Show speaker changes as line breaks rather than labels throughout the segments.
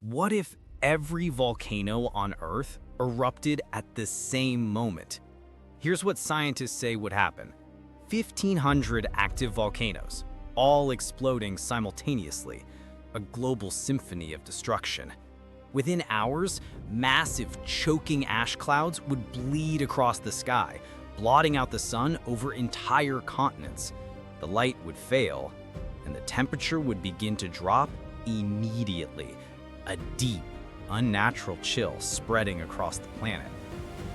What if every volcano on Earth erupted at the same moment? Here's what scientists say would happen. 1,500 active volcanoes, all exploding simultaneously, a global symphony of destruction. Within hours, massive, choking ash clouds would bleed across the sky, blotting out the sun over entire continents. The light would fail, and the temperature would begin to drop immediately. A deep, unnatural chill spreading across the planet.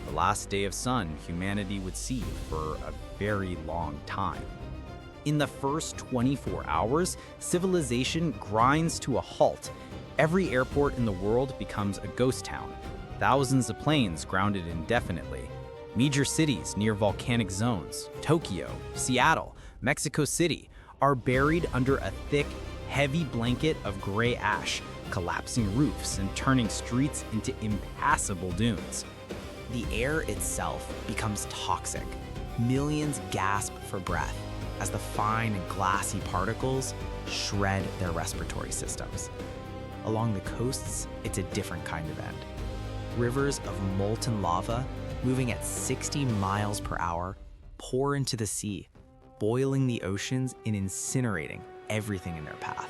The last day of sun humanity would see for a very long time. In the first 24 hours, civilization grinds to a halt. Every airport in the world becomes a ghost town. Thousands of planes grounded indefinitely. Major cities near volcanic zones, Tokyo, Seattle, Mexico City, are buried under a thick, heavy blanket of gray ash, collapsing roofs and turning streets into impassable dunes. The air itself becomes toxic. Millions gasp for breath as the fine and glassy particles shred their respiratory systems. Along the coasts, it's a different kind of end. Rivers of molten lava, moving at 60 miles per hour, pour into the sea, boiling the oceans and incinerating everything in their path.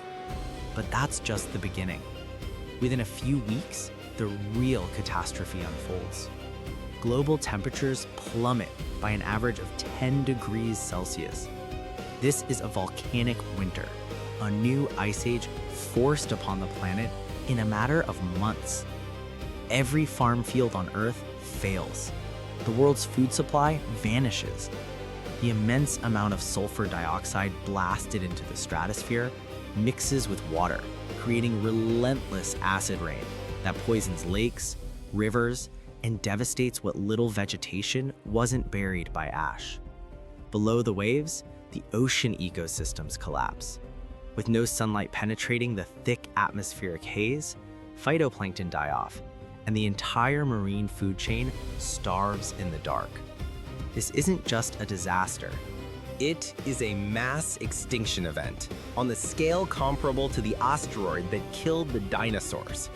But that's just the beginning. Within a few weeks, the real catastrophe unfolds. Global temperatures plummet by an average of 10 degrees Celsius. This is a volcanic winter, a new ice age forced upon the planet in a matter of months. Every farm field on Earth fails. The world's food supply vanishes. The immense amount of sulfur dioxide blasted into the stratosphere mixes with water, creating relentless acid rain that poisons lakes, rivers, and devastates what little vegetation wasn't buried by ash. Below the waves, the ocean ecosystems collapse. With no sunlight penetrating the thick atmospheric haze, phytoplankton die off, and the entire marine food chain starves in the dark. This isn't just a disaster.
It is a mass extinction event on the scale comparable to the asteroid that killed the dinosaurs.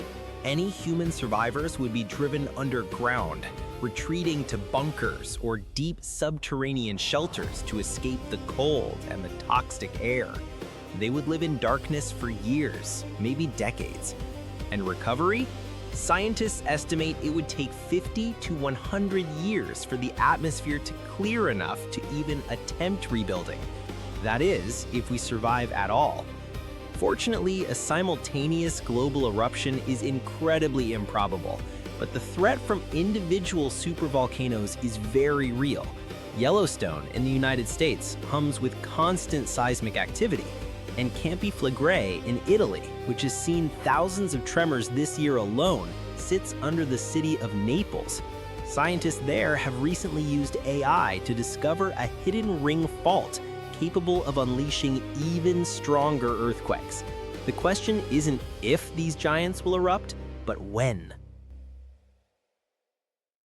Any human survivors would be driven underground, retreating to bunkers or deep subterranean shelters to escape the cold and the toxic air. They would live in darkness for years, maybe decades. And recovery? Scientists estimate it would take 50 to 100 years for the atmosphere to clear enough to even attempt rebuilding. That is, if we survive at all. Fortunately, a simultaneous global eruption is incredibly improbable, but the threat from individual supervolcanoes is very real. Yellowstone in the United States hums with constant seismic activity, and Campi Flegrei in Italy, which has seen thousands of tremors this year alone, sits under the city of Naples. Scientists there have recently used AI to discover a hidden ring fault capable of unleashing even stronger earthquakes. The question isn't if these giants will erupt, but when.